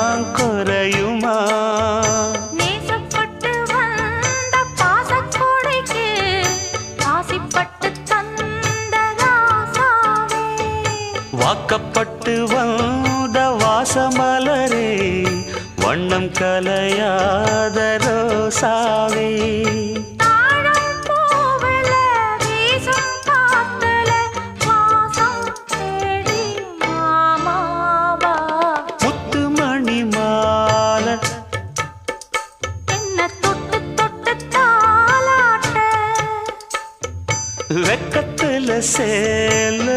தான் குறையுமா? நேசப்பட்டு வந்த பாசக்கோடைக்கு ஆசைப்பட்டு தந்த ராசாவே, வாக்கப்பட்டு வந்த வாசமலரே, வண்ணம் கலையாத ரோசாவே. தாழம் பூவுல வீசும் காத்துல வாசம் தேடி மாமாவா, முத்துமணி மாலை என்ன தொட்டு தொட்டு தாலாட்ட, வெக்கத்துல சேல